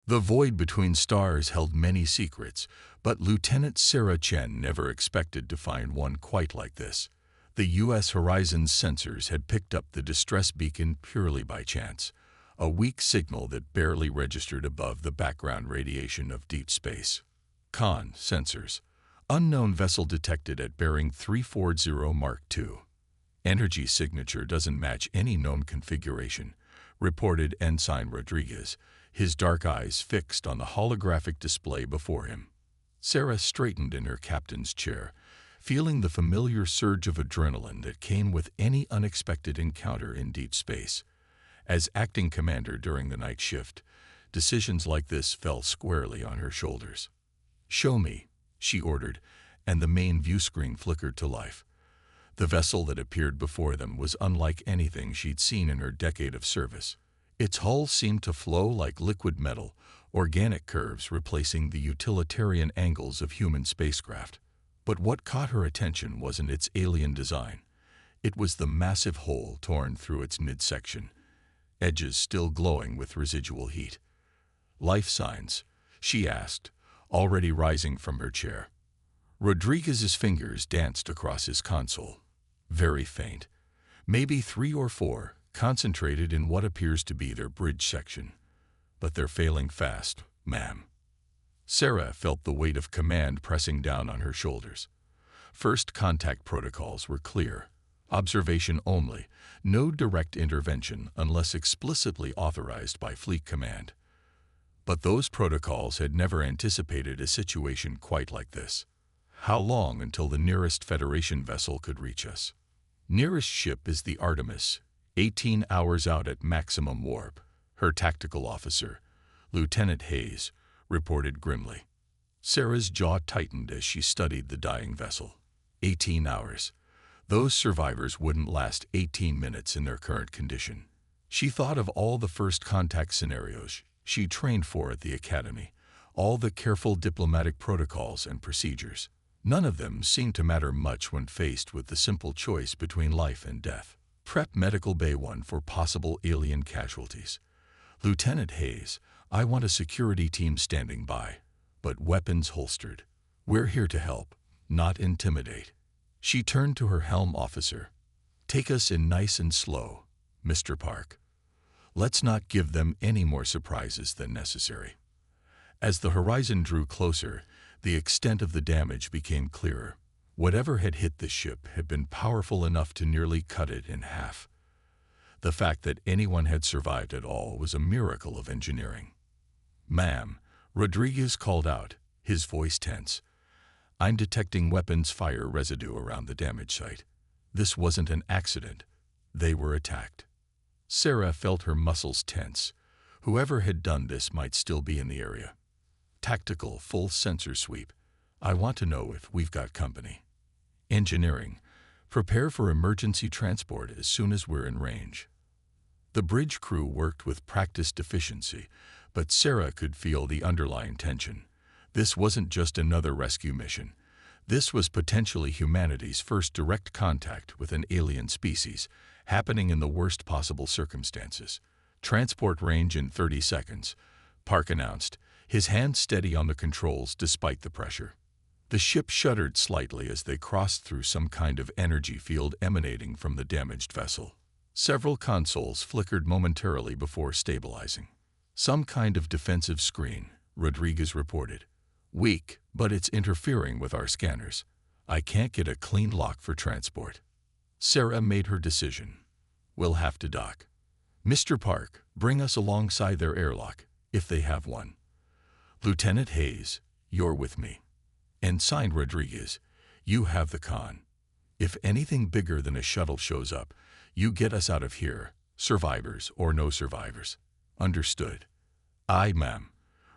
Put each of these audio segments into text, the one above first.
The void between stars held many secrets, but Lieutenant Sarah Chen never expected to find one quite like this. The U.S. Horizon's sensors had picked up the distress beacon purely by chance, a weak signal that barely registered above the background radiation of deep space. Con sensors. Unknown vessel detected at bearing 340 Mark II. Energy signature doesn't match any known configuration, reported Ensign Rodriguez, his dark eyes fixed on the holographic display before him. Sarah straightened in her captain's chair, feeling the familiar surge of adrenaline that came with any unexpected encounter in deep space. As acting commander during the night shift, decisions like this fell squarely on her shoulders. "Show me," she ordered, and the main view screen flickered to life. The vessel that appeared before them was unlike anything she'd seen in her decade of service. Its hull seemed to flow like liquid metal, organic curves replacing the utilitarian angles of human spacecraft. But what caught her attention wasn't its alien design. It was the massive hole torn through its midsection, edges still glowing with residual heat. "Life signs?" she asked, already rising from her chair. Rodriguez's fingers danced across his console. Very faint, maybe 3 or 4, concentrated in what appears to be their bridge section. "But they're failing fast, ma'am." Sarah felt the weight of command pressing down on her shoulders. First contact protocols were clear. Observation only, no direct intervention unless explicitly authorized by Fleet Command. But those protocols had never anticipated a situation quite like this. How long until the nearest Federation vessel could reach us? "Nearest ship is the Artemis, 18 hours out at maximum warp," her tactical officer, Lieutenant Hayes, reported grimly. Sarah's jaw tightened as she studied the dying vessel. 18 hours. Those survivors wouldn't last 18 minutes in their current condition. She thought of all the first contact scenarios she trained for at the academy, all the careful diplomatic protocols and procedures. None of them seemed to matter much when faced with the simple choice between life and death. "Prep Medical Bay 1 for possible alien casualties. Lieutenant Hayes, I want a security team standing by, but weapons holstered. We're here to help, not intimidate." She turned to her helm officer. "Take us in nice and slow, Mr. Park. Let's not give them any more surprises than necessary." As the horizon drew closer, the extent of the damage became clearer. Whatever had hit the ship had been powerful enough to nearly cut it in half. The fact that anyone had survived at all was a miracle of engineering. "Ma'am," Rodriguez called out, his voice tense. "I'm detecting weapons fire residue around the damage site. This wasn't an accident. They were attacked." Sarah felt her muscles tense. Whoever had done this might still be in the area. "Tactical, full sensor sweep. I want to know if we've got company." "Engineering. Prepare for emergency transport as soon as we're in range." The bridge crew worked with practiced efficiency, but Sarah could feel the underlying tension. This wasn't just another rescue mission. This was potentially humanity's first direct contact with an alien species, happening in the worst possible circumstances. "Transport range in 30 seconds, Park announced, his hand steady on the controls despite the pressure. The ship shuddered slightly as they crossed through some kind of energy field emanating from the damaged vessel. Several consoles flickered momentarily before stabilizing. "Some kind of defensive screen," Rodriguez reported. "Weak, but it's interfering with our scanners. I can't get a clean lock for transport." Sarah made her decision. "We'll have to dock. Mr. Park, bring us alongside their airlock, if they have one. Lieutenant Hayes, you're with me. Ensign Rodriguez, you have the con. If anything bigger than a shuttle shows up, you get us out of here, survivors or no survivors." "Understood." "Aye, ma'am,"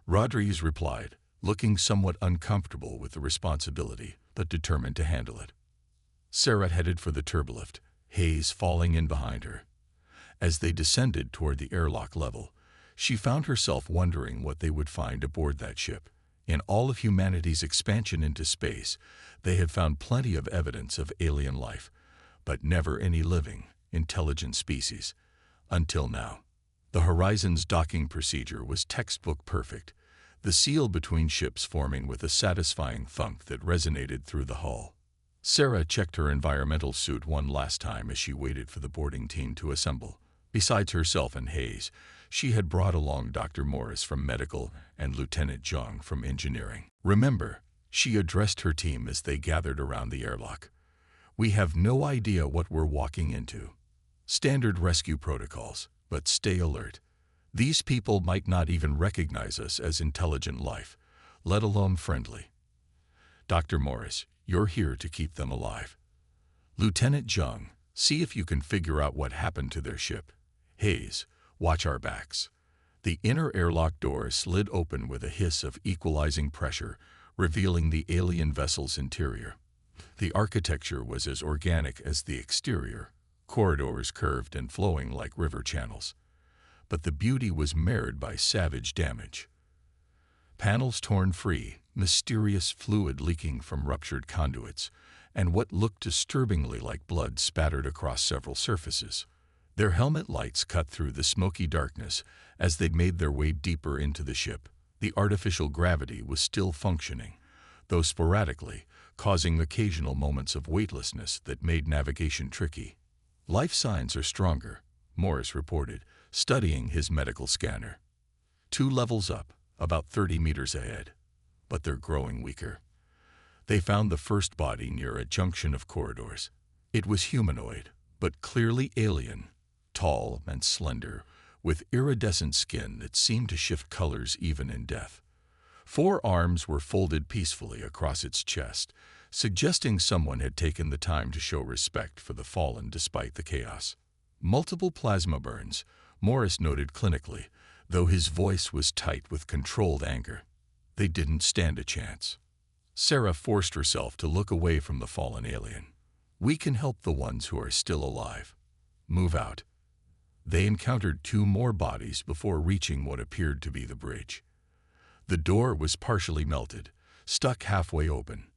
Rodriguez replied, looking somewhat uncomfortable with the responsibility, but determined to handle it. Sarah headed for the turbolift, Hayes falling in behind her. As they descended toward the airlock level, she found herself wondering what they would find aboard that ship. In all of humanity's expansion into space, they had found plenty of evidence of alien life, but never any living, intelligent species. Until now. The Horizon's docking procedure was textbook perfect, the seal between ships forming with a satisfying thunk that resonated through the hull. Sarah checked her environmental suit one last time as she waited for the boarding team to assemble. Besides herself and Hayes, she had brought along Dr. Morris from medical and Lieutenant Jung from engineering. Remember, she addressed her team as they gathered around the airlock. We have no idea what we're walking into. Standard rescue protocols, but stay alert. These people might not even recognize us as intelligent life, let alone friendly. Dr. Morris, you're here to keep them alive. Lieutenant Jung, see if you can figure out what happened to their ship. Hayes, watch our backs. The inner airlock door slid open with a hiss of equalizing pressure, revealing the alien vessel's interior. The architecture was as organic as the exterior, corridors curved and flowing like river channels. But the beauty was marred by savage damage. Panels torn free, mysterious fluid leaking from ruptured conduits, and what looked disturbingly like blood spattered across several surfaces. Their helmet lights cut through the smoky darkness as they made their way deeper into the ship. The artificial gravity was still functioning, though sporadically, causing occasional moments of weightlessness that made navigation tricky. Life signs are stronger, Morris reported, studying his medical scanner. 2 levels up, about 30 meters ahead, but they're growing weaker. They found the first body near a junction of corridors. It was humanoid, but clearly alien, tall and slender, with iridescent skin that seemed to shift colors even in death. 4 arms were folded peacefully across its chest, suggesting someone had taken the time to show respect for the fallen despite the chaos. Multiple plasma burns, Morris noted clinically, though his voice was tight with controlled anger. They didn't stand a chance. Sarah forced herself to look away from the fallen alien. We can help the ones who are still alive. Move out. They encountered 2 more bodies before reaching what appeared to be the bridge. The door was partially melted, stuck halfway open.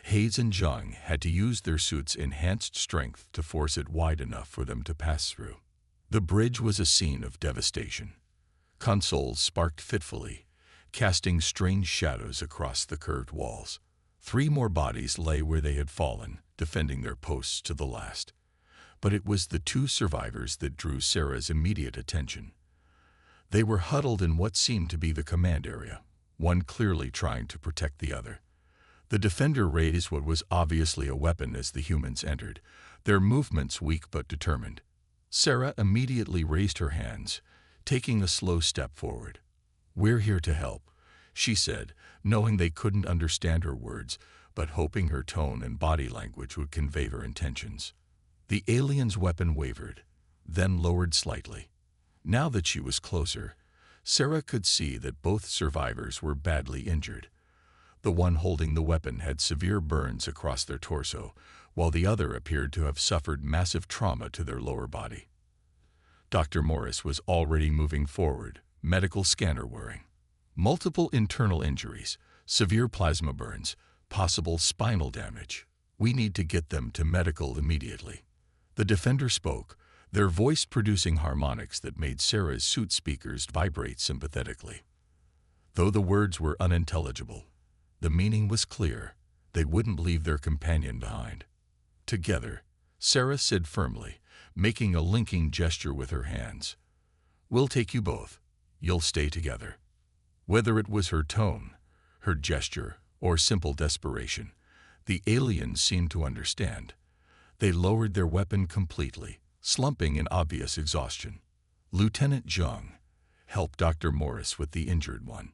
Hayes and Jung had to use their suit's enhanced strength to force it wide enough for them to pass through. The bridge was a scene of devastation. Consoles sparked fitfully, casting strange shadows across the curved walls. 3 more bodies lay where they had fallen, defending their posts to the last. But it was the 2 survivors that drew Sarah's immediate attention. They were huddled in what seemed to be the command area, one clearly trying to protect the other. The defender raised what was obviously a weapon as the humans entered, their movements weak but determined. Sarah immediately raised her hands, taking a slow step forward. "We're here to help," she said, knowing they couldn't understand her words, but hoping her tone and body language would convey her intentions. The alien's weapon wavered, then lowered slightly. Now that she was closer, Sarah could see that both survivors were badly injured. The one holding the weapon had severe burns across their torso, while the other appeared to have suffered massive trauma to their lower body. Dr. Morris was already moving forward, medical scanner whirring. Multiple internal injuries, severe plasma burns, possible spinal damage. We need to get them to medical immediately. The defender spoke, their voice producing harmonics that made Sarah's suit speakers vibrate sympathetically. Though the words were unintelligible, the meaning was clear. They wouldn't leave their companion behind. Together, Sarah said firmly, making a linking gesture with her hands, "We'll take you both. You'll stay together." Whether it was her tone, her gesture, or simple desperation, the aliens seemed to understand. They lowered their weapon completely, slumping in obvious exhaustion. Lieutenant Jung, help Dr. Morris with the injured one.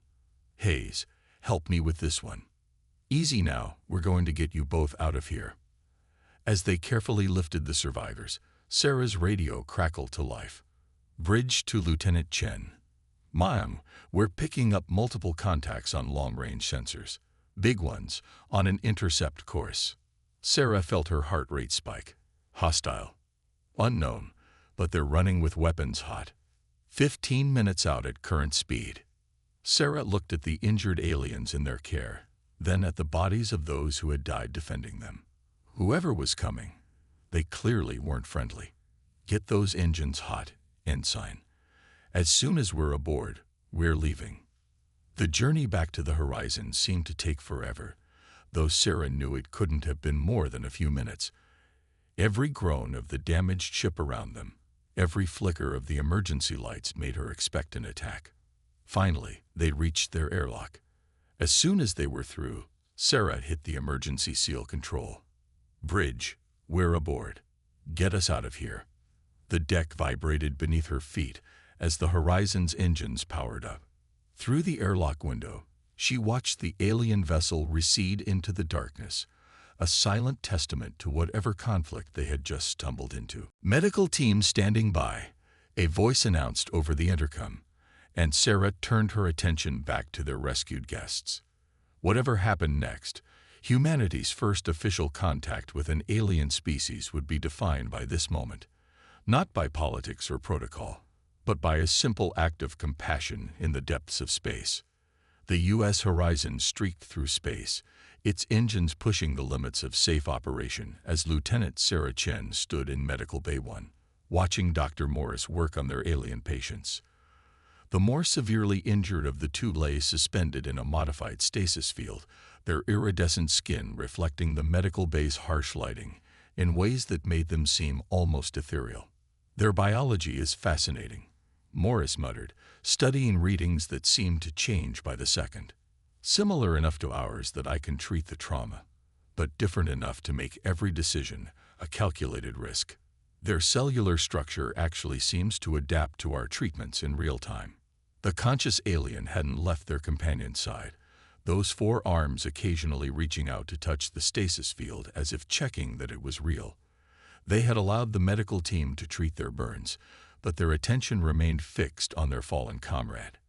Hayes, help me with this one. Easy now, we're going to get you both out of here. As they carefully lifted the survivors, Sarah's radio crackled to life. Bridge to Lieutenant Chen. "Ma'am, we're picking up multiple contacts on long-range sensors. Big ones, on an intercept course." Sarah felt her heart rate spike. Hostile. Unknown, but they're running with weapons hot. 15 minutes out at current speed. Sarah looked at the injured aliens in their care, then at the bodies of those who had died defending them. Whoever was coming, they clearly weren't friendly. "Get those engines hot, Ensign." As soon as we're aboard, we're leaving. The journey back to the horizon seemed to take forever, though Sarah knew it couldn't have been more than a few minutes. Every groan of the damaged ship around them, every flicker of the emergency lights made her expect an attack. Finally, they reached their airlock. As soon as they were through, Sarah hit the emergency seal control. "Bridge, we're aboard. Get us out of here." The deck vibrated beneath her feet as the Horizon's engines powered up. Through the airlock window, she watched the alien vessel recede into the darkness, a silent testament to whatever conflict they had just stumbled into. "Medical team standing by," a voice announced over the intercom, and Sarah turned her attention back to their rescued guests. Whatever happened next, humanity's first official contact with an alien species would be defined by this moment, not by politics or protocol, but by a simple act of compassion in the depths of space. The U.S. Horizon streaked through space, its engines pushing the limits of safe operation as Lieutenant Sarah Chen stood in Medical Bay 1, watching Dr. Morris work on their alien patients. The more severely injured of the two lay suspended in a modified stasis field, their iridescent skin reflecting the medical bay's harsh lighting in ways that made them seem almost ethereal. "Their biology is fascinating," Morris muttered, studying readings that seemed to change by the second. "Similar enough to ours that I can treat the trauma, but different enough to make every decision a calculated risk. Their cellular structure actually seems to adapt to our treatments in real time." The conscious alien hadn't left their companion's side, those 4 arms occasionally reaching out to touch the stasis field as if checking that it was real. They had allowed the medical team to treat their burns, but their attention remained fixed on their fallen comrade.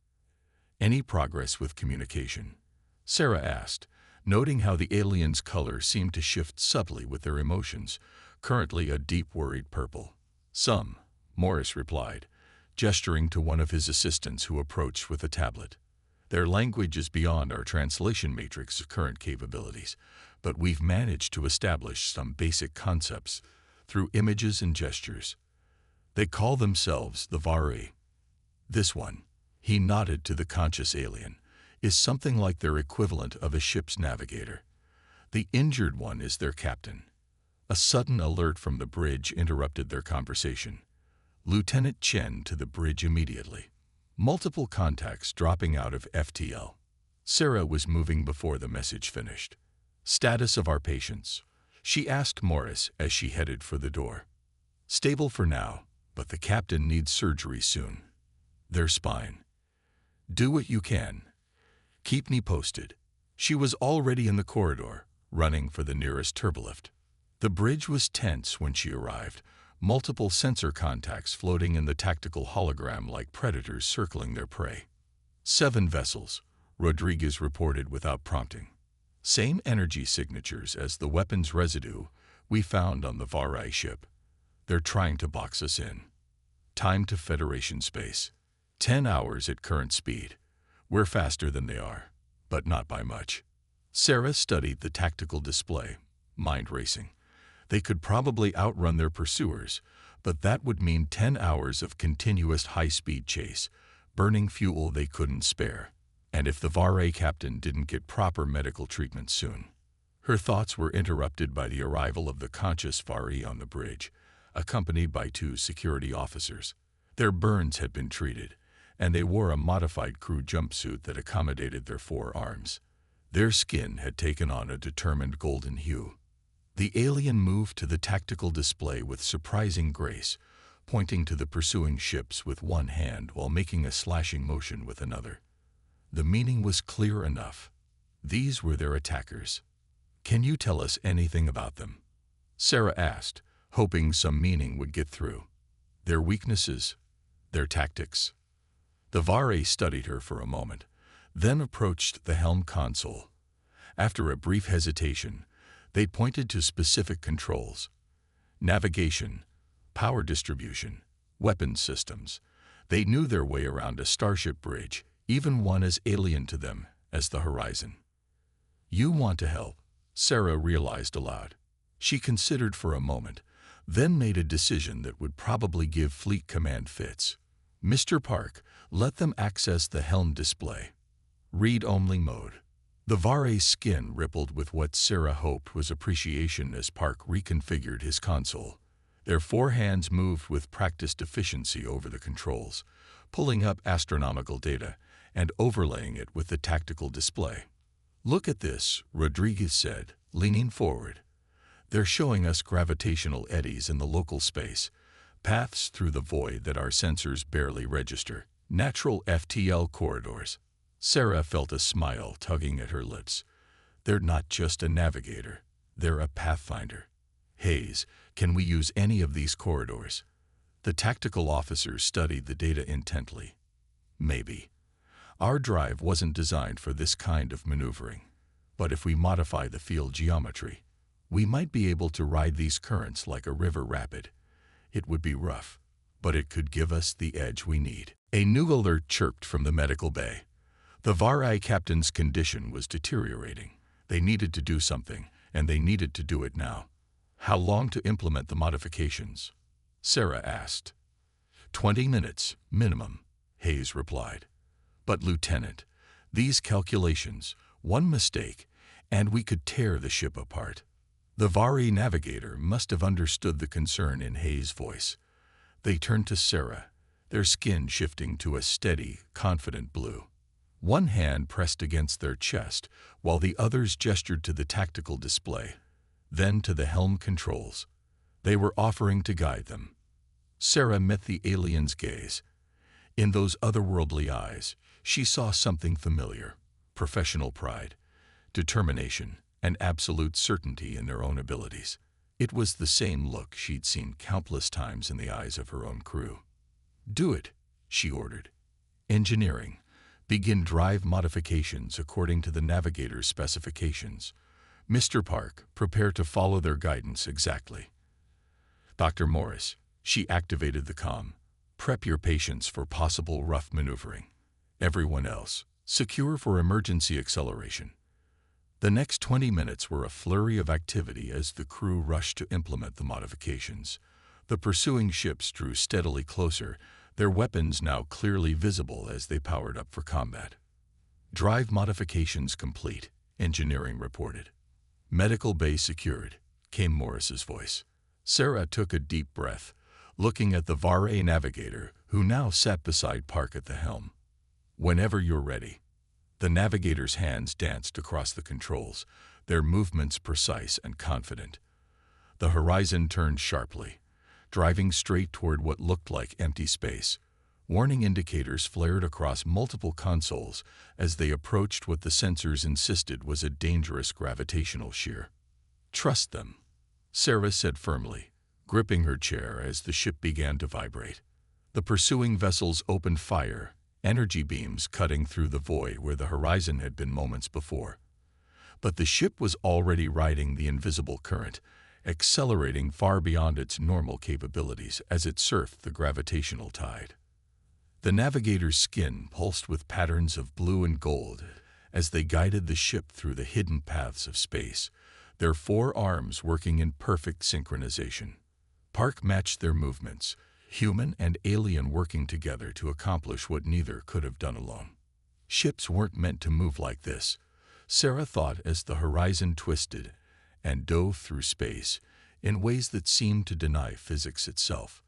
"Any progress with communication?" Sarah asked, noting how the alien's color seemed to shift subtly with their emotions, currently a deep worried purple. "Some," Morris replied, gesturing to one of his assistants who approached with a tablet. "Their language is beyond our translation matrix's current capabilities, but we've managed to establish some basic concepts through images and gestures. They call themselves the Vari. This one," he nodded to the conscious alien, "is something like their equivalent of a ship's navigator. The injured one is their captain." A sudden alert from the bridge interrupted their conversation. "Lieutenant Chen to the bridge immediately. Multiple contacts dropping out of FTL." Sarah was moving before the message finished. "Status of our patients?" she asked Morris as she headed for the door. "Stable for now, but the captain needs surgery soon. Their spine. Do what you can. Keep me posted." She was already in the corridor, running for the nearest turbolift. The bridge was tense when she arrived, multiple sensor contacts floating in the tactical hologram like predators circling their prey. 7 vessels, Rodriguez reported without prompting. "Same energy signatures as the weapons residue we found on the Vari ship. They're trying to box us in. Time to Federation space. 10 hours at current speed. We're faster than they are, but not by much." Sarah studied the tactical display, mind racing. They could probably outrun their pursuers, but that would mean 10 hours of continuous high-speed chase, burning fuel they couldn't spare. And if the Vari captain didn't get proper medical treatment soon. Her thoughts were interrupted by the arrival of the conscious Vari on the bridge, accompanied by 2 security officers. Their burns had been treated, and they wore a modified crew jumpsuit that accommodated their 4 arms. Their skin had taken on a determined golden hue. The alien moved to the tactical display with surprising grace, pointing to the pursuing ships with one hand while making a slashing motion with another. The meaning was clear enough. These were their attackers. "Can you tell us anything about them?" Sarah asked, hoping some meaning would get through. "Their weaknesses, their tactics." The Vari studied her for a moment, then approached the helm console. After a brief hesitation, they pointed to specific controls. Navigation, power distribution, weapons systems. They knew their way around a starship bridge, even one as alien to them as the Horizon. "You want to help," Sarah realized aloud. She considered for a moment, then made a decision that would probably give Fleet Command fits. Mr. Park, let them access the helm display. Read-only mode. The Vare's skin rippled with what Sarah hoped was appreciation as Park reconfigured his console. Their four hands moved with practiced efficiency over the controls, pulling up astronomical data and overlaying it with the tactical display. "Look at this," Rodriguez said, leaning forward. "They're showing us gravitational eddies in the local space, paths through the void that our sensors barely register, natural FTL corridors." Sarah felt a smile tugging at her lips. "They're not just a navigator, they're a pathfinder. Hayes, can we use any of these corridors?" The tactical officer studied the data intently. "Maybe. Our drive wasn't designed for this kind of maneuvering. But if we modify the field geometry, we might be able to ride these currents like a river rapid. It would be rough, but it could give us the edge we need." A new alert chirped from the medical bay. The Vare captain's condition was deteriorating. They needed to do something, and they needed to do it now. "How long to implement the modifications?" Sarah asked. 20 minutes, minimum," Hayes replied. "But Lieutenant, these calculations, one mistake, and we could tear the ship apart." The Vare navigator must have understood the concern in Hayes' voice. They turned to Sarah, their skin shifting to a steady, confident blue. One hand pressed against their chest, while the others gestured to the tactical display, then to the helm controls. They were offering to guide them. Sarah met the alien's gaze. In those otherworldly eyes, she saw something familiar: professional pride, determination, and absolute certainty in their own abilities. It was the same look she'd seen countless times in the eyes of her own crew. "Do it," she ordered. "Engineering. Begin drive modifications according to the navigator's specifications. Mr. Park, prepare to follow their guidance exactly. Dr. Morris," she activated the comm, "prep your patients for possible rough maneuvering. Everyone else, secure for emergency acceleration." The next 20 minutes were a flurry of activity as the crew rushed to implement the modifications. The pursuing ships drew steadily closer, their weapons now clearly visible as they powered up for combat. "Drive modifications complete," engineering reported. "Medical bay secured," came Morris's voice. Sarah took a deep breath, looking at the Vare navigator, who now sat beside Park at the helm. "Whenever you're ready." The navigator's hands danced across the controls, their movements precise and confident. The horizon turned sharply, driving straight toward what looked like empty space. Warning indicators flared across multiple consoles as they approached what the sensors insisted was a dangerous gravitational shear. "Trust them," Sarah said firmly, gripping her chair as the ship began to vibrate. The pursuing vessels opened fire, energy beams cutting through the void where the horizon had been moments before. But the ship was already riding the invisible current, accelerating far beyond its normal capabilities as it surfed the gravitational tide. The navigator's skin pulsed with patterns of blue and gold as they guided the ship through the hidden paths of space, their four arms working in perfect synchronization. Park matched their movements, human and alien working together to accomplish what neither could have done alone. Ships weren't meant to move like this, Sarah thought as the horizon twisted and dove through space in ways that seemed to deny physics itself.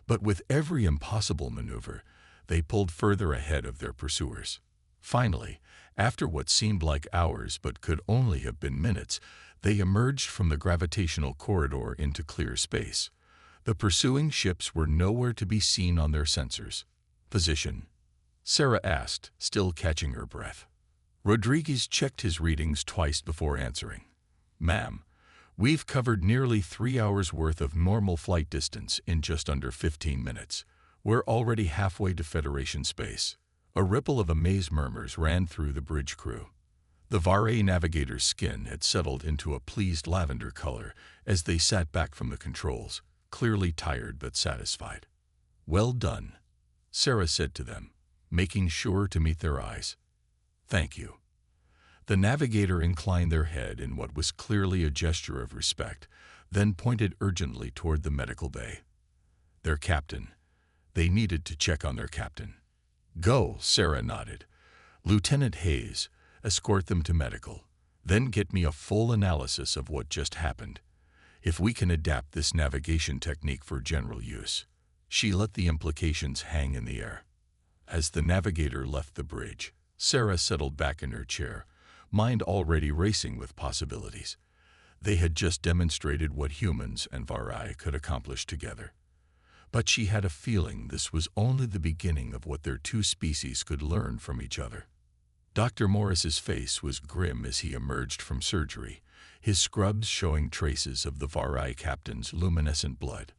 But with every impossible maneuver, they pulled further ahead of their pursuers. Finally, after what seemed like hours but could only have been minutes, they emerged from the gravitational corridor into clear space. The pursuing ships were nowhere to be seen on their sensors. "Position?" Sarah asked, still catching her breath. Rodriguez checked his readings twice before answering. "Ma'am, we've covered nearly 3 hours' worth of normal flight distance in just under 15 minutes. We're already halfway to Federation space." A ripple of amazed murmurs ran through the bridge crew. The Vare navigator's skin had settled into a pleased lavender color as they sat back from the controls, clearly tired but satisfied. "Well done," Sarah said to them, making sure to meet their eyes. "Thank you." The navigator inclined their head in what was clearly a gesture of respect, then pointed urgently toward the medical bay. "Their captain, They needed to check on their captain. Go, Sarah nodded. Lieutenant Hayes, escort them to medical. Then get me a full analysis of what just happened. If we can adapt this navigation technique for general use. She let the implications hang in the air. As the navigator left the bridge, Sarah settled back in her chair, mind already racing with possibilities. They had just demonstrated what humans and Varai could accomplish together. But she had a feeling this was only the beginning of what their two species could learn from each other. Dr. Morris's face was grim as he emerged from surgery, his scrubs showing traces of the Varai captain's luminescent blood.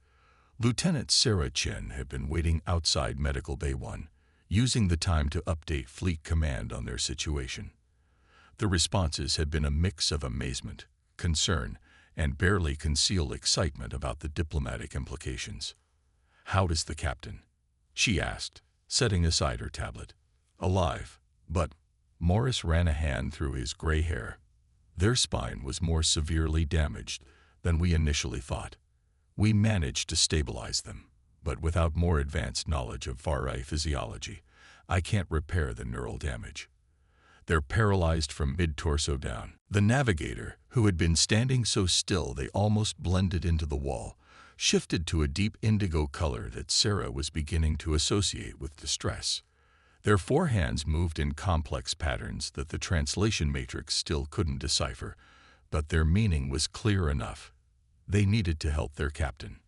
Lieutenant Sarah Chen had been waiting outside Medical Bay 1, using the time to update Fleet Command on their situation. The responses had been a mix of amazement, concern, and barely concealed excitement about the diplomatic implications. "How is the captain?" she asked, setting aside her tablet. "Alive, but..." Morris ran a hand through his gray hair. "Their spine was more severely damaged than we initially thought. We managed to stabilize them, but without more advanced knowledge of Varai physiology, I can't repair the neural damage. They're paralyzed from mid-torso down." The navigator, who had been standing so still they almost blended into the wall, shifted to a deep indigo color that Sarah was beginning to associate with distress. Their four hands moved in complex patterns that the translation matrix still couldn't decipher, but their meaning was clear enough. They needed to help their captain.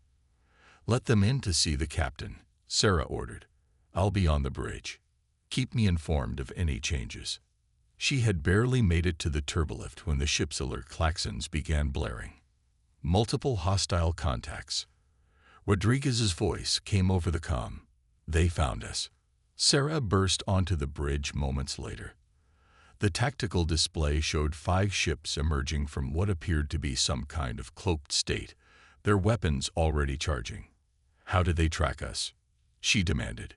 "Let them in to see the captain," Sarah ordered. "I'll be on the bridge. Keep me informed of any changes." She had barely made it to the turbolift when the ship's alert klaxons began blaring. Multiple hostile contacts. Rodriguez's voice came over the comm. "They found us." Sarah burst onto the bridge moments later. The tactical display showed 5 ships emerging from what appeared to be some kind of cloaked state, their weapons already charging. "How did they track us?" she demanded.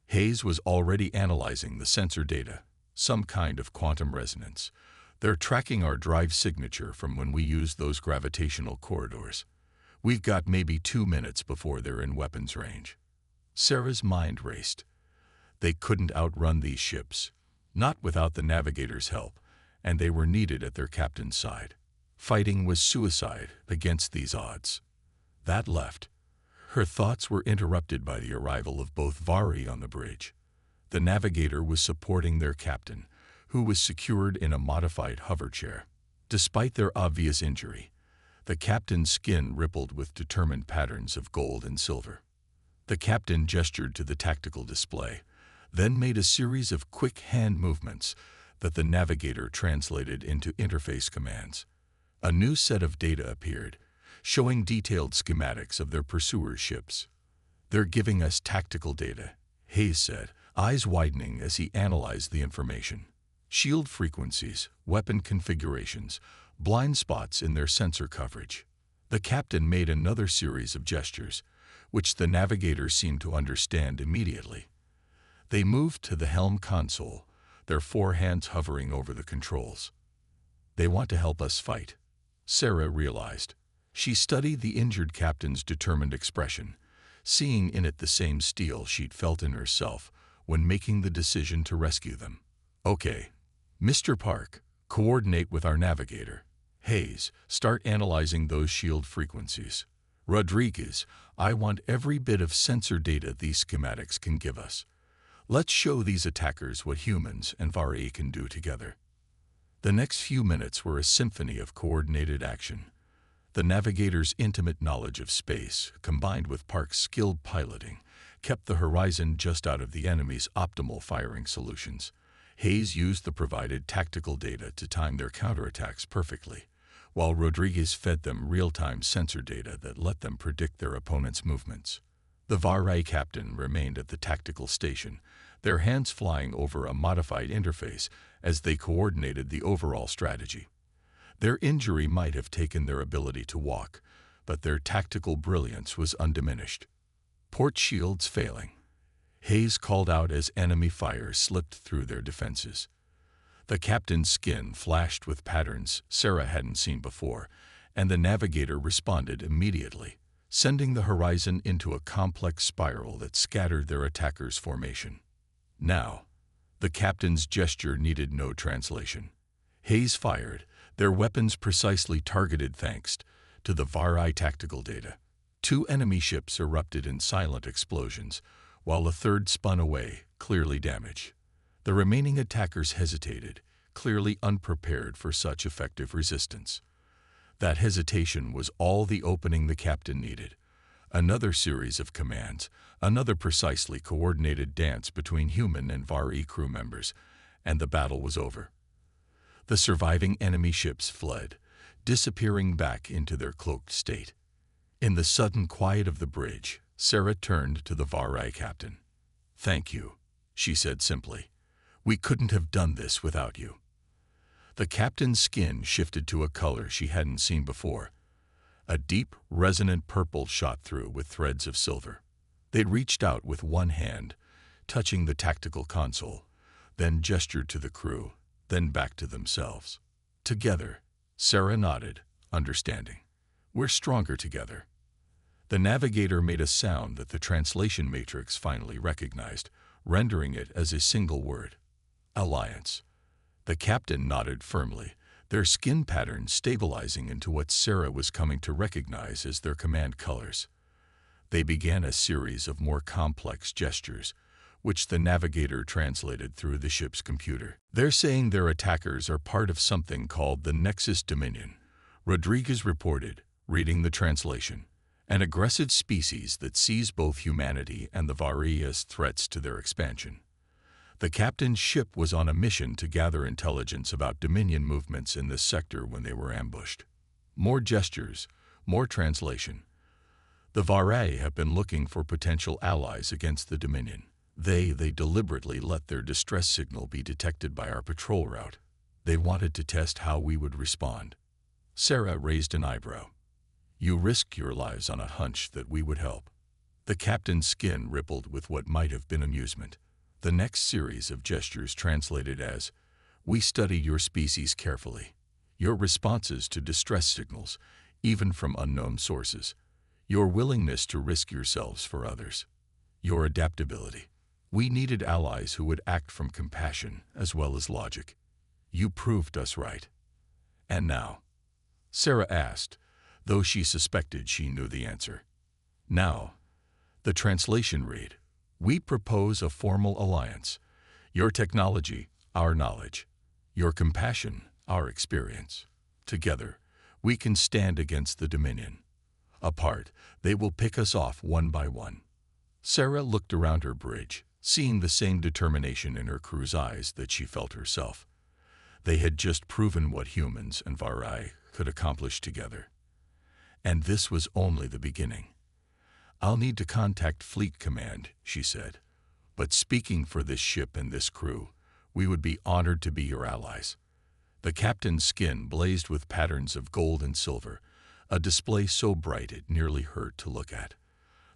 Hayes was already analyzing the sensor data, some kind of quantum resonance. "They're tracking our drive signature from when we used those gravitational corridors. We've got maybe 2 minutes before they're in weapons range." Sarah's mind raced. They couldn't outrun these ships, not without the navigator's help, and they were needed at their captain's side. Fighting was suicide against these odds. That left. Her thoughts were interrupted by the arrival of both Vari on the bridge. The navigator was supporting their captain, who was secured in a modified hover chair. Despite their obvious injury, the captain's skin rippled with determined patterns of gold and silver. The captain gestured to the tactical display, then made a series of quick hand movements that the navigator translated into interface commands. A new set of data appeared, showing detailed schematics of their pursuers' ships. "They're giving us tactical data," Hayes said, eyes widening as he analyzed the information. "Shield frequencies, weapon configurations, blind spots in their sensor coverage." The captain made another series of gestures, which the navigator seemed to understand immediately. They moved to the helm console, their 4 hands hovering over the controls. "They want to help us fight," Sarah realized. She studied the injured captain's determined expression, seeing in it the same steel she'd felt in herself when making the decision to rescue them. "Okay, Mr. Park, coordinate with our navigator. Hayes, start analyzing those shield frequencies. Rodriguez, I want every bit of sensor data these schematics can give us. Let's show these attackers what humans and Vari can do together." The next few minutes were a symphony of coordinated action. The navigator's intimate knowledge of space, combined with Park's skilled piloting, kept the horizon just out of the enemy's optimal firing solutions. Hayes used the provided tactical data to time their counterattacks perfectly, while Rodriguez fed them real-time sensor data that let them predict their opponent's movements. The Vari captain remained at the tactical station, their hands flying over a modified interface as they coordinated the overall strategy. Their injury might have taken their ability to walk, but their tactical brilliance was undiminished. "Port shields failing," Hayes called out as enemy fire slipped through their defenses. The captain's skin flashed with patterns Sarah hadn't seen before, and the navigator responded immediately, sending the horizon into a complex spiral that scattered their attackers' formation. Now, the captain's gesture needed no translation. Haze fired, their weapons precisely targeted thanks to the VARI tactical data. 2 enemy ships erupted in silent explosions, while a third spun away, clearly damaged. The remaining attackers hesitated, clearly unprepared for such effective resistance. That hesitation was all the opening the captain needed. Another series of commands, another precisely coordinated dance between human and VARI crew members, and the battle was over. The surviving enemy ships fled, disappearing back into their cloaked state. In the sudden quiet of the bridge, Sarah turned to the VARI captain. "Thank you," she said simply. "We couldn't have done this without you." The captain's skin shifted to a color she hadn't seen before. A deep, resonant purple shot through with threads of silver. They reached out with one hand, touching the tactical console, then gestured to the crew, then back to themselves. Together, Sarah nodded, understanding. "We're stronger together." The navigator made a sound that the translation matrix finally recognized, rendering it as a single word. "Alliance." The captain nodded firmly, their skin patterns stabilizing into what Sarah was coming to recognize as their command colors. They began a series of more complex gestures, which the navigator translated through the ship's computer. "They're saying their attackers are part of something called the Nexus Dominion," Rodriguez reported, reading the translation. "An aggressive species that sees both humanity and the VARI as threats to their expansion." The captain's ship was on a mission to gather intelligence about Dominion movements in this sector when they were ambushed. More gestures, more translation. "The VARI have been looking for potential allies against the Dominion. They deliberately let their distress signal be detected by our patrol route. They wanted to test how we would respond." Sarah raised an eyebrow. "You risked your lives on a hunch that we would help." The captain's skin rippled with what might have been amusement. The next series of gestures translated as, "We study your species carefully. Your responses to distress signals, even from unknown sources. Your willingness to risk yourselves for others. Your adaptability. We needed allies who would act from compassion as well as logic. You proved us right." "And now?" Sarah asked, though she suspected she knew the answer. "Now," the translation read, "we propose a formal alliance. Your technology, our knowledge. Your compassion, our experience. Together, we can stand against the Dominion. Apart, they will pick us off one by one." Sarah looked around her bridge, seeing the same determination in her crew's eyes that she felt herself. They had just proven what humans and VARI could accomplish together. And this was only the beginning. "I'll need to contact Fleet Command," she said. "But speaking for this ship and this crew, we would be honored to be your allies." The captain's skin blazed with patterns of gold and silver, a display so bright it nearly hurt to look at.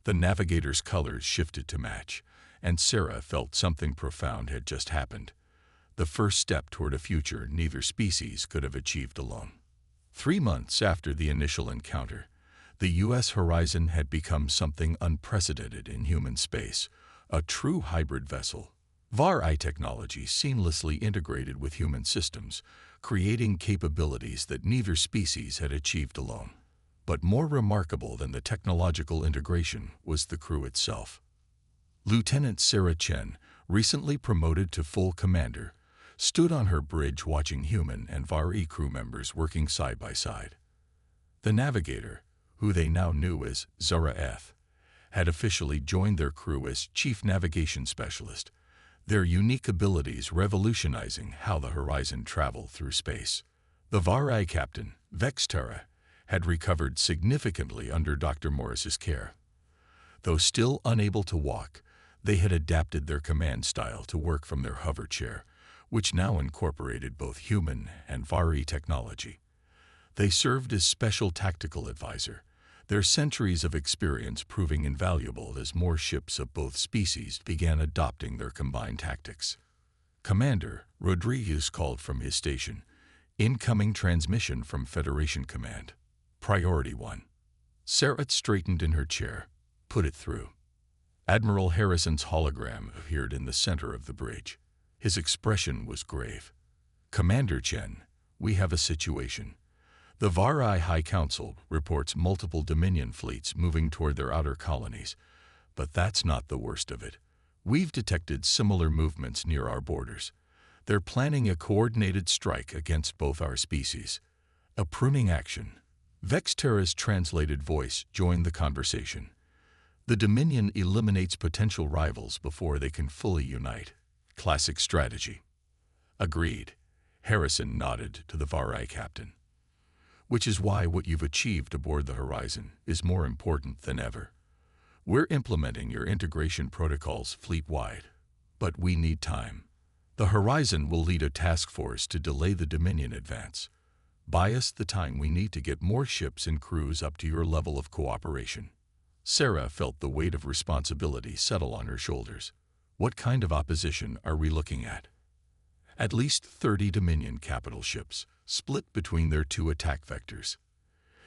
The navigator's colors shifted to match, and Sarah felt something profound had just happened. The first step toward a future neither species could have achieved alone. 3 months after the initial encounter, the U.S. horizon had become something unprecedented in human space, a true hybrid vessel. VARI technology seamlessly integrated with human systems, creating capabilities that neither species had achieved alone. But more remarkable than the technological integration was the crew itself. Lieutenant Sarah Chen, recently promoted to full commander, stood on her bridge watching human and VARI crew members working side by side. The navigator, who they now knew as Zara Eth, had officially joined their crew as Chief Navigation Specialist, their unique abilities revolutionizing how the horizon traveled through space. The VARI captain, Vextera, had recovered significantly under Dr. Morris's care. Though still unable to walk, they had adapted their command style to work from their hover chair, which now incorporated both human and VARI technology. They served as special tactical advisor, their centuries of experience proving invaluable as more ships of both species began adopting their combined tactics. "Commander," Rodriguez called from his station. "Incoming transmission from Federation Command. Priority 1. Sarah straightened in her chair. Put it through. Admiral Harrison's hologram appeared in the center of the bridge. His expression was grave. Commander Chen, we have a situation. The Varai High Council reports multiple Dominion fleets moving toward their outer colonies. But that's not the worst of it. We've detected similar movements near our borders. They're planning a coordinated strike against both our species. A pruning action. Vexterra's translated voice joined the conversation. The Dominion eliminates potential rivals before they can fully unite. Classic strategy. Agreed. Harrison nodded to the Varai captain. Which is why what you've achieved aboard the Horizon is more important than ever. We're implementing your integration protocols fleet-wide, but we need time. The Horizon will lead a task force to delay the Dominion advance. Buy us the time we need to get more ships and crews up to your level of cooperation. Sarah felt the weight of responsibility settle on her shoulders. What kind of opposition are we looking at? At least 30 Dominion capital ships, split between their two attack vectors.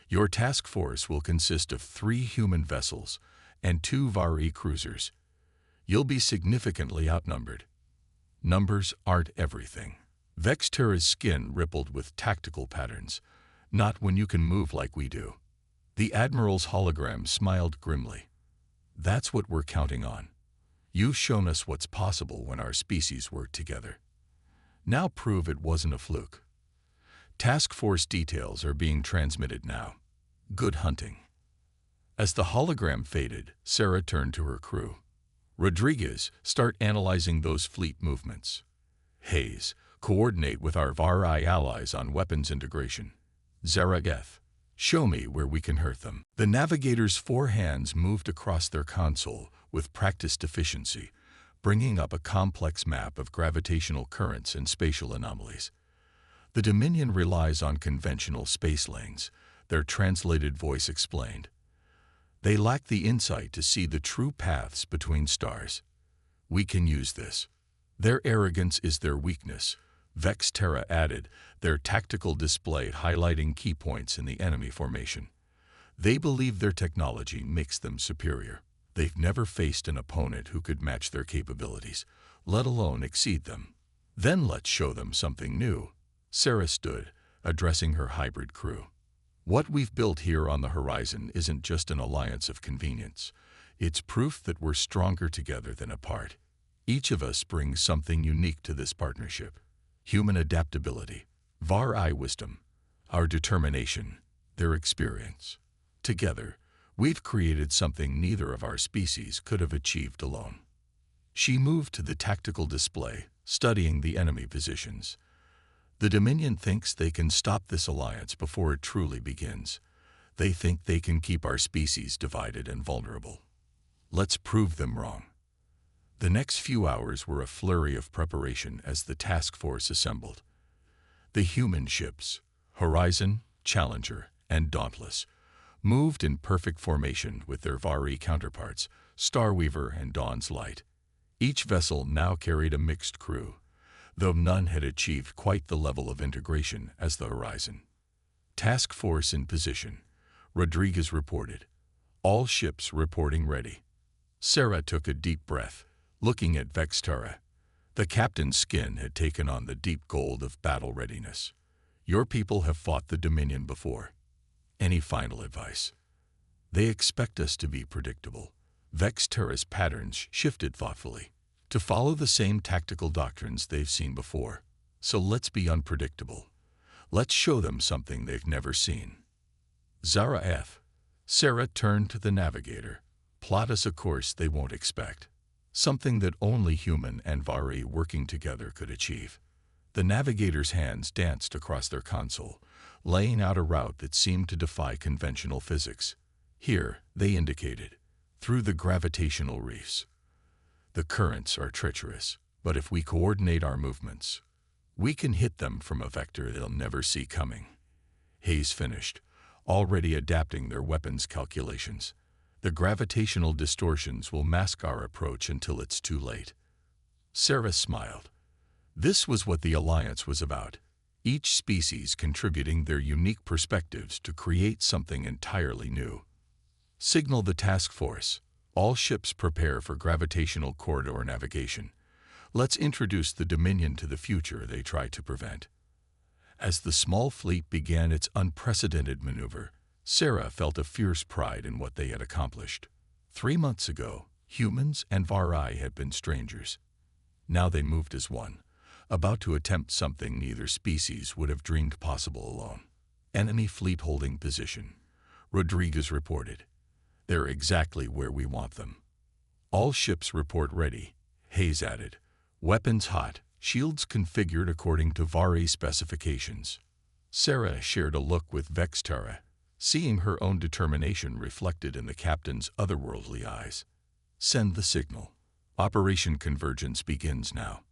Your task force will consist of 3 human vessels and 2 Vari cruisers. You'll be significantly outnumbered. Numbers aren't everything. Vexterra's skin rippled with tactical patterns. Not when you can move like we do. The Admiral's hologram smiled grimly. That's what we're counting on. You've shown us what's possible when our species work together. Now prove it wasn't a fluke. Task force details are being transmitted now. Good hunting. As the hologram faded, Sarah turned to her crew. Rodriguez, start analyzing those fleet movements. Hayes, coordinate with our Varai allies on weapons integration. Zarageth, show me where we can hurt them. The navigator's 4 hands moved across their console with practiced efficiency, bringing up a complex map of gravitational currents and spatial anomalies. The Dominion relies on conventional space lanes, their translated voice explained. They lack the insight to see the true paths between stars. We can use this. Their arrogance is their weakness, Vexterra added, their tactical display highlighting key points in the enemy formation. They believe their technology makes them superior. They've never faced an opponent who could match their capabilities, let alone exceed them. Then let's show them something new. Sarah stood, addressing her hybrid crew. What we've built here on the Horizon isn't just an alliance of convenience. It's proof that we're stronger together than apart. Each of us brings something unique to this partnership. Human adaptability, Varai wisdom, our determination, their experience. Together, we've created something neither of our species could have achieved alone. She moved to the tactical display, studying the enemy positions. The Dominion thinks they can stop this alliance before it truly begins. They think they can keep our species divided and vulnerable. Let's prove them wrong. The next few hours were a flurry of preparation as the task force assembled. The human ships, Horizon, Challenger, and Dauntless, moved in perfect formation with their Vari counterparts, Starweaver and Dawn's Light. Each vessel now carried a mixed crew, though none had achieved quite the level of integration as the Horizon. Task force in position, Rodriguez reported. All ships reporting ready. Sarah took a deep breath, looking at Vexterra. The captain's skin had taken on the deep gold of battle readiness. Your people have fought the Dominion before. Any final advice? They expect us to be predictable. Vexterra's patterns shifted thoughtfully. To follow the same tactical doctrines they've seen before. So let's be unpredictable. Let's show them something they've never seen. Zara F. Sarah turned to the navigator. Plot us a course they won't expect. Something that only human and Vari working together could achieve. The navigator's hands danced across their console, laying out a route that seemed to defy conventional physics. Here, they indicated, through the gravitational reefs. The currents are treacherous, but if we coordinate our movements, we can hit them from a vector they'll never see coming. Hayes finished, already adapting their weapons calculations. The gravitational distortions will mask our approach until it's too late. Sarah smiled. This was what the alliance was about, each species contributing their unique perspectives to create something entirely new. Signal the task force. All ships prepare for gravitational corridor navigation. Let's introduce the Dominion to the future they try to prevent. As the small fleet began its unprecedented maneuver, Sarah felt a fierce pride in what they had accomplished. 3 months ago, humans and Vari had been strangers. Now they moved as one, about to attempt something neither species would have dreamed possible alone. Enemy fleet holding position. Rodriguez reported. They're exactly where we want them. All ships report ready, Hayes added. Weapons hot, shields configured according to Vari specifications. Sarah shared a look with Vextara, seeing her own determination reflected in the captain's otherworldly eyes. Send the signal. Operation Convergence begins now.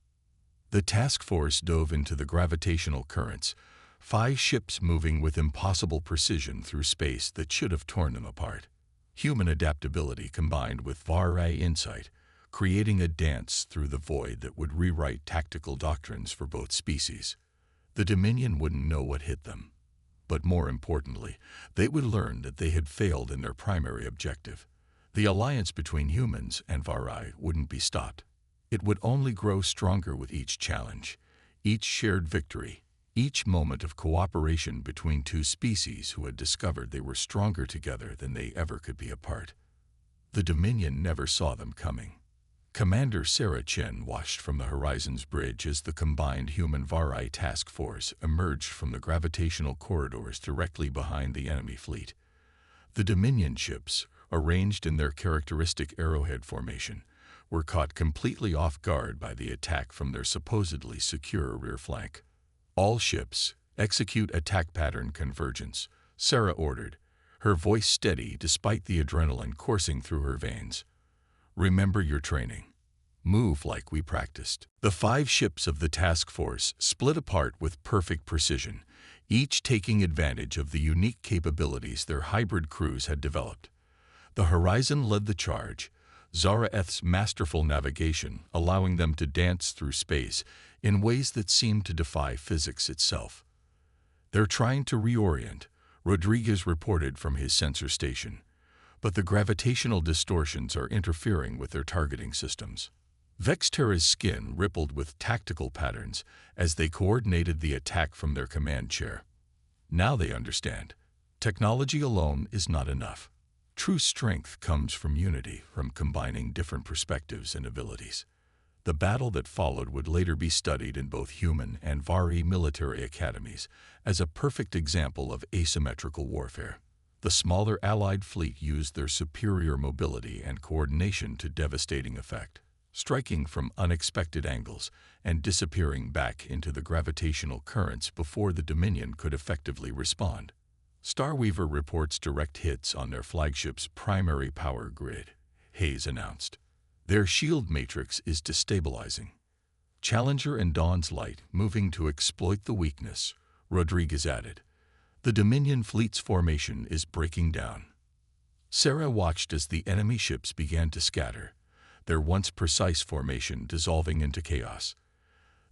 The task force dove into the gravitational currents, 5 ships moving with impossible precision through space that should have torn them apart. Human adaptability combined with Vari insight, creating a dance through the void that would rewrite tactical doctrines for both species. The Dominion wouldn't know what hit them. But more importantly, they would learn that they had failed in their primary objective. The alliance between humans and Vari wouldn't be stopped. It would only grow stronger with each challenge, each shared victory, each moment of cooperation between 2 species who had discovered they were stronger together than they ever could be apart. The Dominion never saw them coming. Commander Sarah Chen watched from the Horizon's bridge as the combined human-Vari task force emerged from the gravitational corridors directly behind the enemy fleet. The Dominion ships, arranged in their characteristic arrowhead formation, were caught completely off guard by the attack from their supposedly secure rear flank. All ships, execute attack pattern convergence, Sarah ordered, her voice steady despite the adrenaline coursing through her veins. Remember your training. Move like we practiced. The 5 ships of the task force split apart with perfect precision, each taking advantage of the unique capabilities their hybrid crews had developed. The Horizon led the charge, Zaraeth's masterful navigation allowing them to dance through space in ways that seemed to defy physics itself. They're trying to reorient, Rodriguez reported from his sensor station, but the gravitational distortions are interfering with their targeting systems. Vextera's skin rippled with tactical patterns as they coordinated the attack from their command chair. Now they understand. Technology alone is not enough. True strength comes from unity, from combining different perspectives and abilities. The battle that followed would later be studied in both human and Vari military academies as a perfect example of asymmetrical warfare. The smaller Allied fleet used their superior mobility and coordination to devastating effect, striking from unexpected angles and disappearing back into the gravitational currents before the Dominion could effectively respond. Starweaver reports direct hits on their flagship's primary power grid, Hayes announced. Their shield matrix is destabilizing. Challenger and Dawn's Light moving to exploit the weakness, Rodriguez added. The Dominion fleet's formation is breaking down. Sarah watched as the enemy ships began to scatter, their once precise formation dissolving into chaos.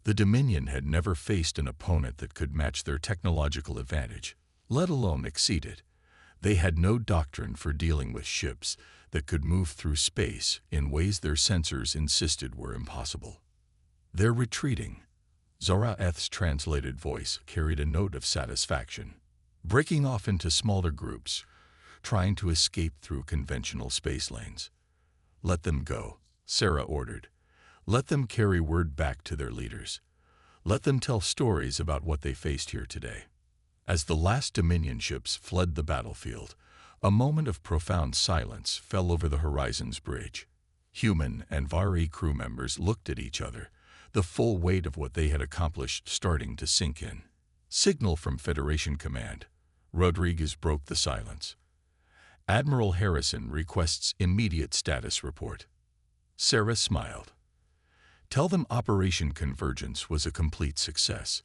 The Dominion had never faced an opponent that could match their technological advantage, let alone exceed it. They had no doctrine for dealing with ships that could move through space in ways their sensors insisted were impossible. They're retreating. Zaraeth's translated voice carried a note of satisfaction. Breaking off into smaller groups, trying to escape through conventional space lanes. Let them go, Sarah ordered. Let them carry word back to their leaders. Let them tell stories about what they faced here today. As the last Dominion ships fled the battlefield, a moment of profound silence fell over the Horizon's bridge. Human and Vari crew members looked at each other, the full weight of what they had accomplished starting to sink in. Signal from Federation Command. Rodriguez broke the silence. Admiral Harrison requests immediate status report. Sarah smiled. Tell them Operation Convergence was a complete success.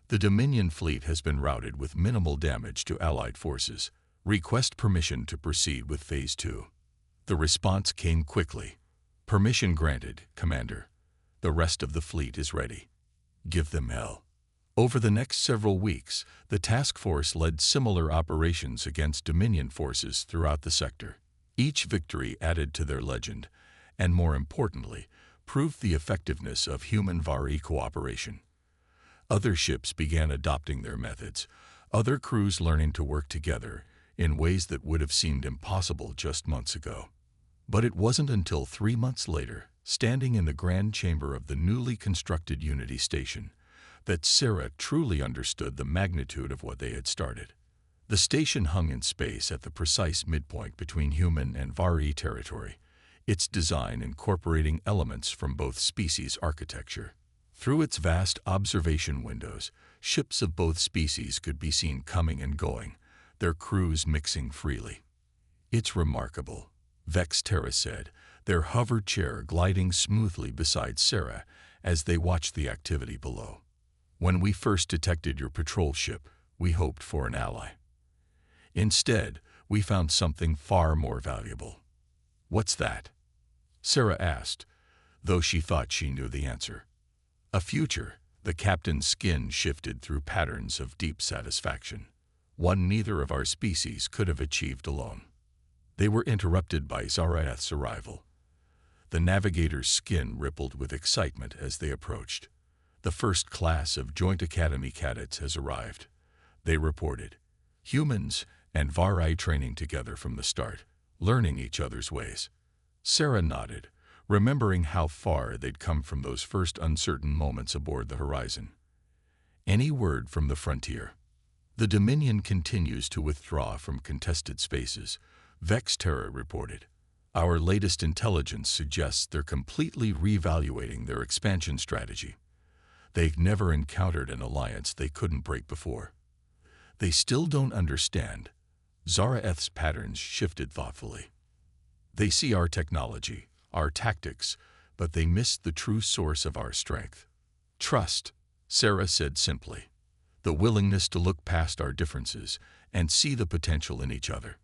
The Dominion fleet has been routed with minimal damage to Allied forces. Request permission to proceed with Phase 2. The response came quickly. Permission granted, Commander. The rest of the fleet is ready. Give them hell. Over the next several weeks, the task force led similar operations against Dominion forces throughout the sector. Each victory added to their legend, and more importantly, proved the effectiveness of human-Vari cooperation. Other ships began adopting their methods, other crews learning to work together in ways that would have seemed impossible just months ago. But it wasn't until 3 months later, standing in the grand chamber of the newly constructed Unity station, that Sarah truly understood the magnitude of what they had started. The station hung in space at the precise midpoint between human and Vari territory, its design incorporating elements from both species' architecture. Through its vast observation windows, ships of both species could be seen coming and going, their crews mixing freely. "It's remarkable," Vexterra said, their hover chair gliding smoothly beside Sarah as they watched the activity below. "When we first detected your patrol ship, we hoped for an ally. Instead, we found something far more valuable." "What's that?" Sarah asked, though she thought she knew the answer. "A future." The captain's skin shifted through patterns of deep satisfaction, one neither of our species could have achieved alone. They were interrupted by Zarath's arrival. The navigator's skin rippled with excitement as they approached. "The first class of Joint Academy cadets has arrived," they reported. "Humans and Vari training together from the start, learning each other's ways." Sarah nodded, remembering how far they'd come from those first uncertain moments aboard the Horizon. "Any word from the frontier?" "The Dominion continues to withdraw from contested spaces," Vexterra reported. "Our latest intelligence suggests they're completely reevaluating their expansion strategy. They've never encountered an alliance they couldn't break before. They still don't understand." Zarath's patterns shifted thoughtfully. "They see our technology, our tactics, but they miss the true source of our strength. Trust," Sarah said simply. "The willingness to look past our differences and see the potential in each other.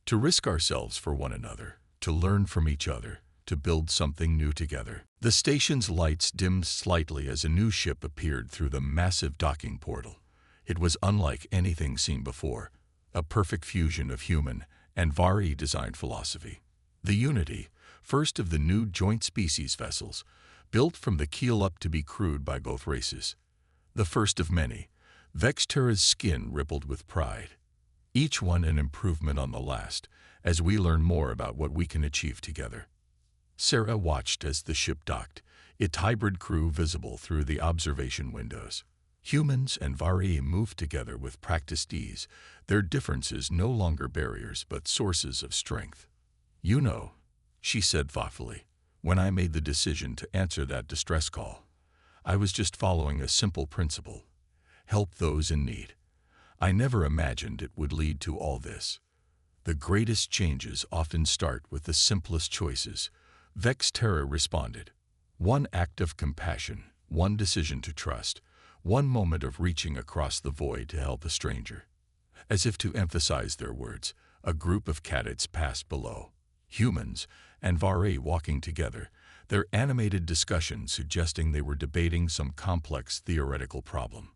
To risk ourselves for one another, to learn from each other, to build something new together." The station's lights dimmed slightly as a new ship appeared through the massive docking portal. It was unlike anything seen before, a perfect fusion of human and Vari design philosophy. The Unity, first of the new joint species vessels, built from the keel up to be crewed by both races. The first of many, Vexterra's skin rippled with pride. Each one an improvement on the last, as we learn more about what we can achieve together. Sarah watched as the ship docked, its hybrid crew visible through the observation windows. Humans and Vari moved together with practiced ease, their differences no longer barriers but sources of strength. "You know," she said thoughtfully, "when I made the decision to answer that distress call, I was just following a simple principle: help those in need. I never imagined it would lead to all this. The greatest changes often start with the simplest choices," Vexterra responded. "One act of compassion, one decision to trust, one moment of reaching across the void to help a stranger." As if to emphasize their words, a group of cadets passed below, humans and Vari walking together, their animated discussion suggesting they were debating some complex theoretical problem.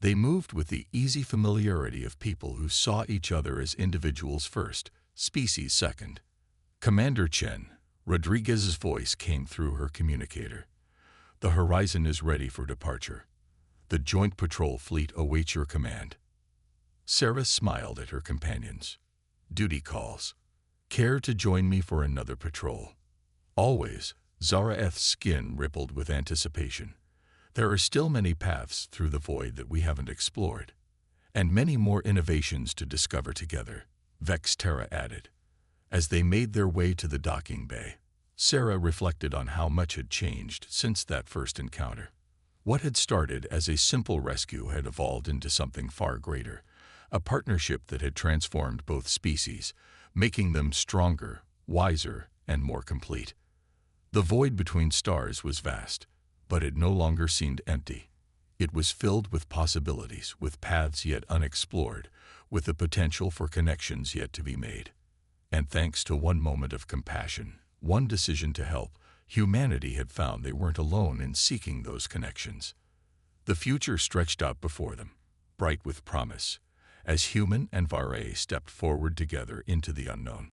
They moved with the easy familiarity of people who saw each other as individuals first, species second. "Commander Chen," Rodriguez's voice came through her communicator. "The Horizon is ready for departure. The Joint Patrol Fleet awaits your command." Sarah smiled at her companions. "Duty calls. Care to join me for another patrol?" "Always." Zarath's skin rippled with anticipation. "There are still many paths through the void that we haven't explored, and many more innovations to discover together," Vexterra added. As they made their way to the docking bay, Sarah reflected on how much had changed since that first encounter. What had started as a simple rescue had evolved into something far greater, a partnership that had transformed both species, making them stronger, wiser, and more complete. The void between stars was vast, but it no longer seemed empty. It was filled with possibilities, with paths yet unexplored, with the potential for connections yet to be made. And thanks to one moment of compassion, one decision to help, humanity had found they weren't alone in seeking those connections. The future stretched out before them, bright with promise, as human and Vari stepped forward together into the unknown.